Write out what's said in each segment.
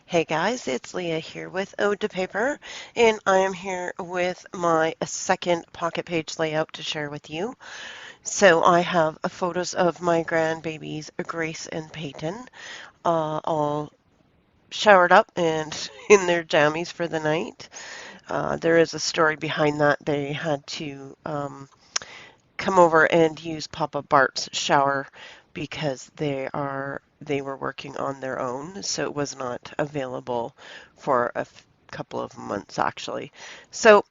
Hey guys, it's Leah here with Ode to Paper, and I am here with my second pocket page layout to share with you. So I have photos of my grandbabies, Grace and Peyton, all showered up and in their jammies for the night. There is a story behind that. They had to come over and use Papa Bart's shower because they were working on their own, so it was not available for a couple of months actually. So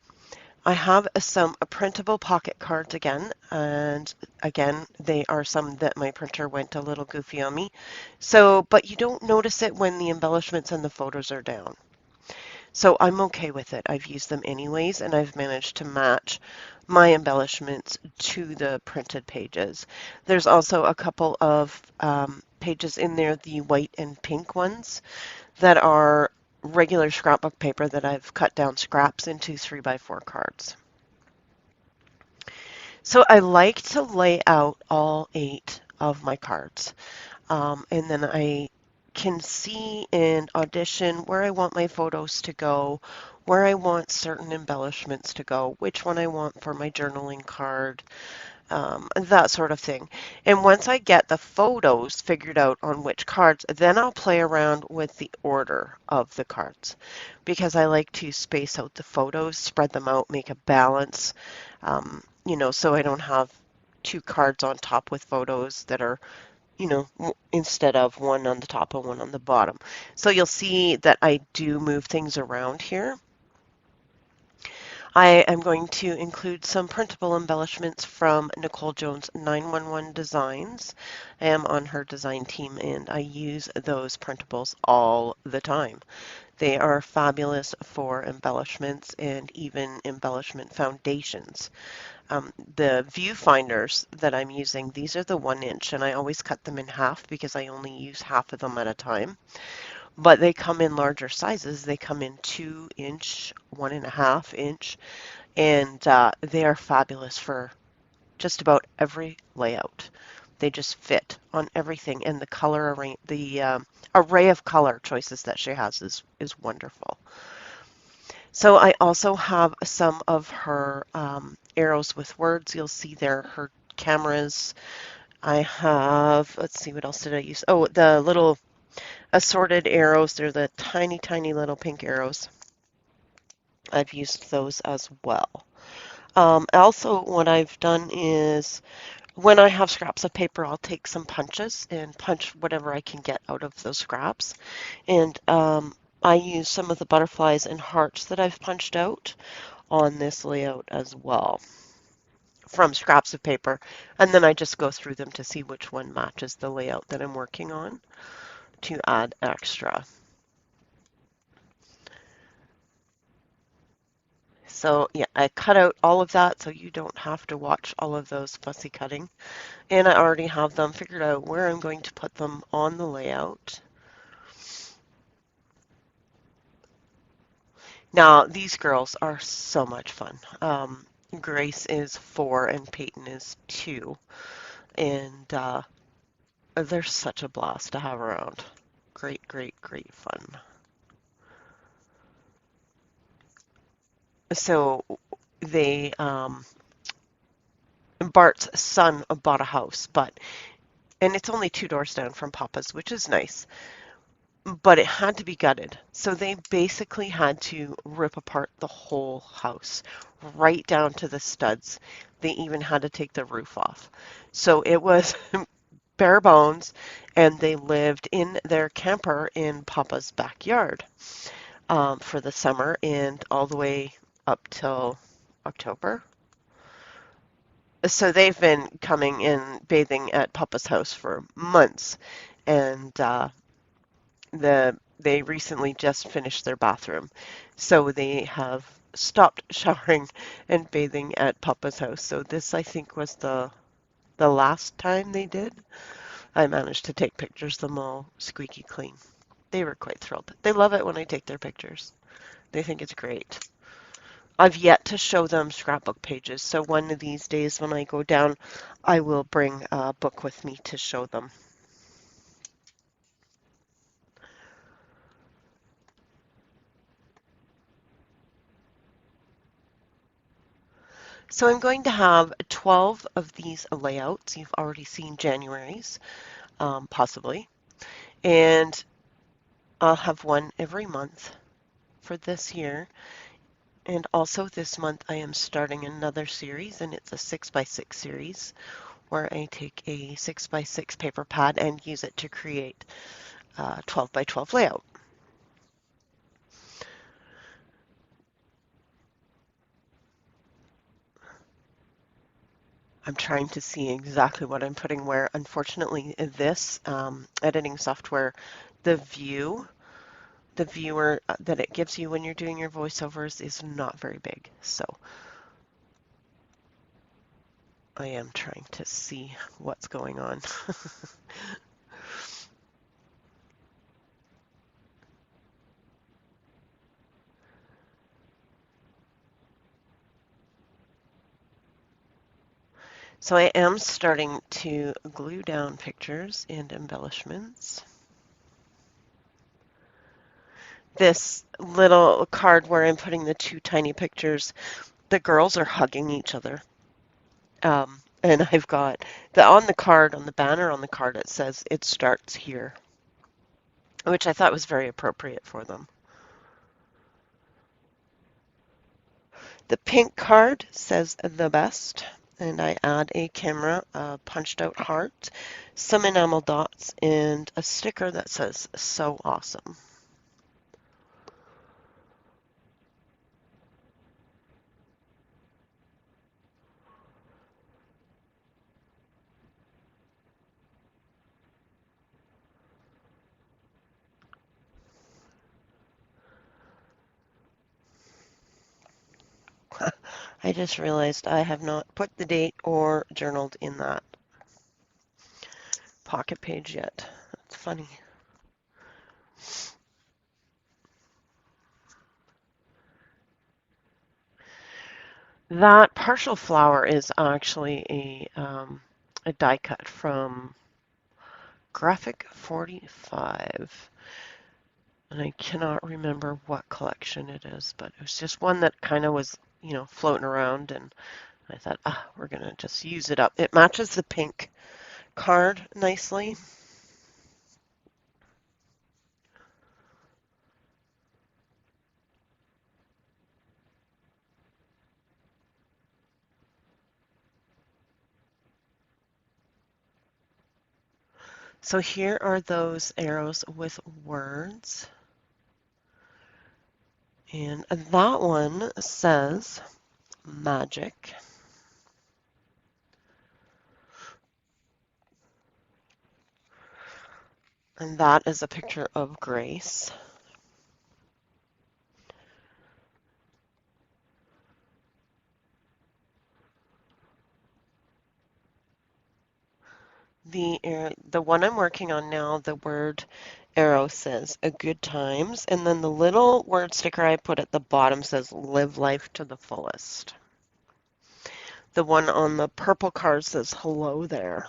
I have some printable pocket cards again, and again, they are some that my printer went a little goofy on me. So, but you don't notice it when the embellishments and the photos are down. So I'm okay with it. I've used them anyways, and I've managed to match my embellishments to the printed pages. There's also a couple of pages in there, the white and pink ones, that are regular scrapbook paper that I've cut down scraps into 3x4 cards. So I like to lay out all 8 of my cards. And then I can see and audition where I want my photos to go, where I want certain embellishments to go, which one I want for my journaling card, that sort of thing. And once I get the photos figured out on which cards, then I'll play around with the order of the cards because I like to space out the photos, spread them out, make a balance, so I don't have 2 cards on top with photos that are instead of one on the top and one on the bottom. So you'll see that I do move things around here. I am going to include some printable embellishments from Nicole Jones 911 Designs. I am on her design team and I use those printables all the time. They are fabulous for embellishments and even embellishment foundations. The viewfinders that I'm using, these are the 1 inch, and I always cut them in half because I only use half of them at a time. But they come in larger sizes. They come in 2 inch, 1.5 inch, and they are fabulous for just about every layout. They just fit on everything, and the array of color choices that she has is wonderful. So I also have some of her arrows with words. You'll see there her cameras. I have, let's see, what else did I use? Oh, the little assorted arrows. They're the tiny, tiny little pink arrows. I've used those as well. Also, what I've done is when I have scraps of paper, I'll take some punches and punch whatever I can get out of those scraps. And I use some of the butterflies and hearts that I've punched out on this layout as well from scraps of paper. And then I just go through them to see which one matches the layout that I'm working on to add extra. So yeah, I cut out all of that so you don't have to watch all of those fussy cutting. And I already have them figured out where I'm going to put them on the layout. Now, these girls are so much fun. Grace is 4 and Peyton is 2. And they're such a blast to have around. Great, great, great fun. So they, Bart's son bought a house, and it's only 2 doors down from Papa's, which is nice, but it had to be gutted. So they basically had to rip apart the whole house, right down to the studs. They even had to take the roof off. So it was bare bones, and they lived in their camper in Papa's backyard for the summer and all the way up till October. So they've been coming and bathing at Papa's house for months, and they recently just finished their bathroom, so they have stopped showering and bathing at Papa's house. So this, I think, was the last time they did. I managed to take pictures, them all squeaky clean. They were quite thrilled. They love it when I take their pictures. They think it's great. I've yet to show them scrapbook pages, so one of these days when I go down, I will bring a book with me to show them. So I'm going to have 12 of these layouts. You've already seen January's, possibly. And I'll have one every month for this year. And also this month I am starting another series, and it's a 6x6 series where I take a 6x6 paper pad and use it to create a 12x12 layout. I'm trying to see exactly what I'm putting where. Unfortunately, this editing software, the view, the viewer that it gives you when you're doing your voiceovers is not very big. So I am trying to see what's going on. So I am starting to glue down pictures and embellishments. This little card where I'm putting the two tiny pictures, the girls are hugging each other. And I've got on the card, on the banner on the card, it says it starts here, which I thought was very appropriate for them. The pink card says the best, and I add a camera, a punched out heart, some enamel dots, and a sticker that says so awesome. I just realized I have not put the date or journaled in that pocket page yet. That's funny. That partial flower is actually a die cut from Graphic 45. And I cannot remember what collection it is, but it was just one that kind of was, floating around, and I thought, we're going to just use it up. It matches the pink card nicely. So here are those arrows with words. And that one says magic. And that is a picture of Grace. The one I'm working on now, the word arrow says a good times, and then the little word sticker I put at the bottom says live life to the fullest. The one on the purple card says hello there.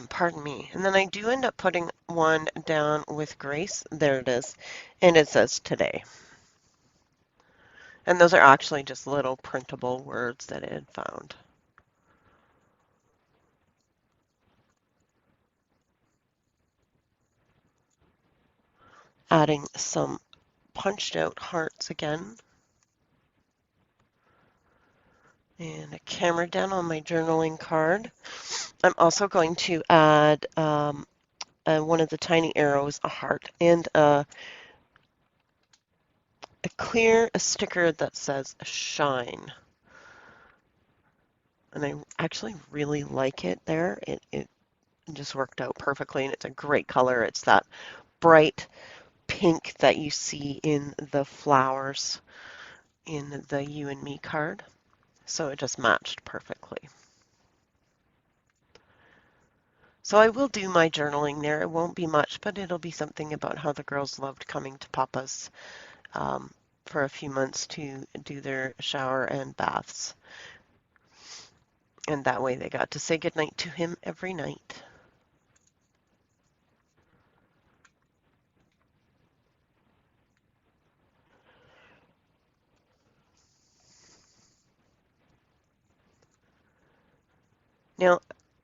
Pardon me. And then I do end up putting one down with Grace. There it is. And it says today. And those are actually just little printable words that I had found. Adding some punched out hearts again. And a camera down on my journaling card. I'm also going to add one of the tiny arrows, a heart, and a a sticker that says shine. And I actually really like it there. It just worked out perfectly, and it's a great color. It's that bright pink that you see in the flowers in the You and Me card. So it just matched perfectly. So I will do my journaling there. It won't be much, but it'll be something about how the girls loved coming to Papa's for a few months to do their shower and baths. And that way they got to say goodnight to him every night.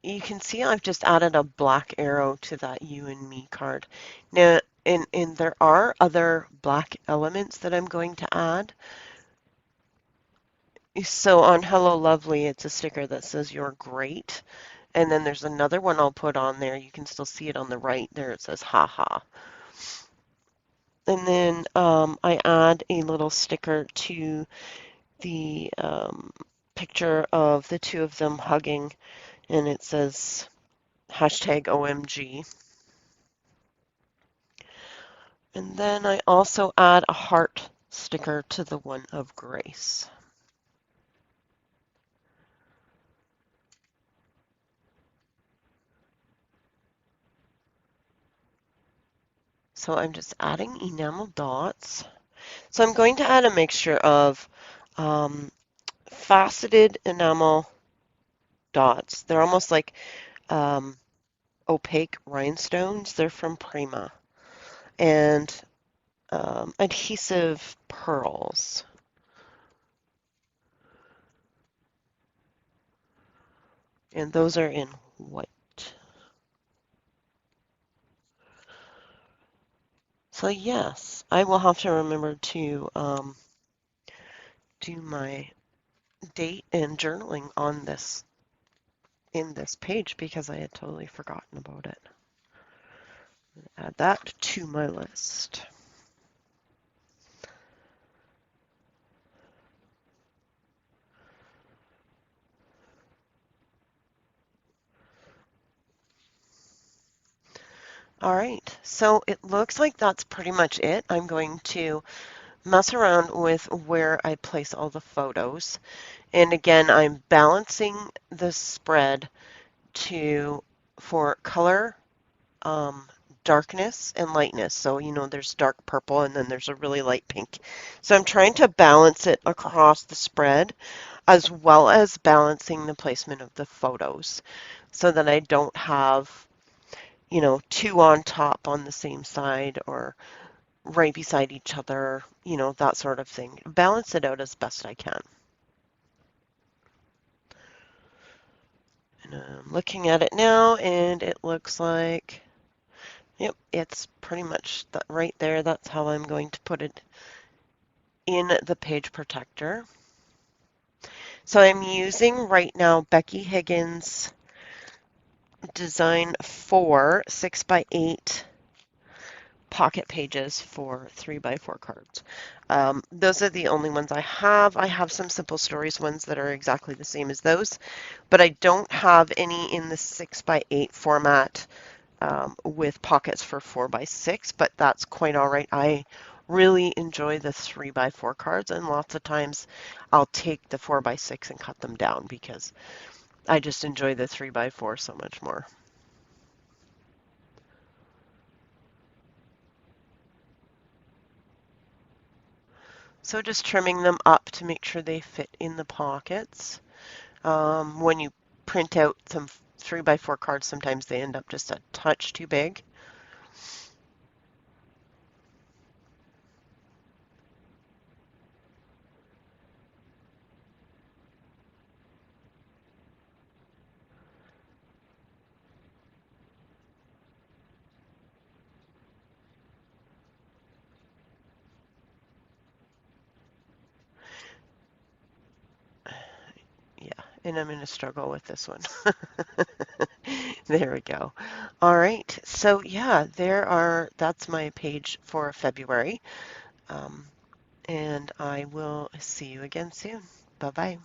you can see I've just added a black arrow to that you and me card. Now, and there are other black elements that I'm going to add. So on Hello Lovely, it's a sticker that says you're great. And then there's another one I'll put on there. You can still see it on the right there. It says haha. And then I add a little sticker to the picture of the two of them hugging, and it says hashtag OMG. And then I also add a heart sticker to the one of Grace. So I'm just adding enamel dots. So I'm going to add a mixture of faceted enamel dots. They're almost like um, opaque rhinestones. They're from Prima. And adhesive pearls. And those are in white. So yes, I will have to remember to do my date and journaling on this in this page because I had totally forgotten about it. Add that to my list. All right, so it looks like that's pretty much it. I'm going to mess around with where I place all the photos. And again, I'm balancing the spread to for color, darkness, and lightness. So, you know, there's dark purple and then there's a really light pink. So I'm trying to balance it across the spread as well as balancing the placement of the photos so that I don't have, you know, two on top on the same side or right beside each other, you know, that sort of thing. Balance it out as best I can. And I'm looking at it now and it looks like, yep, it's pretty much right there. That's how I'm going to put it in the page protector. So I'm using right now Becky Higgins Design 4 6x8 pocket pages for 3x4 cards. Those are the only ones I have. I have some Simple Stories ones that are exactly the same as those, but I don't have any in the 6x8 format with pockets for 4x6, but that's quite all right. I really enjoy the 3x4 cards, and lots of times I'll take the 4x6 and cut them down because I just enjoy the 3x4 so much more. So just trimming them up to make sure they fit in the pockets. When you print out some 3x4 cards, sometimes they end up just a touch too big. Yeah, and I'm going to struggle with this one. There we go. All right, so yeah, that's my page for February. And I will see you again soon. Bye-bye.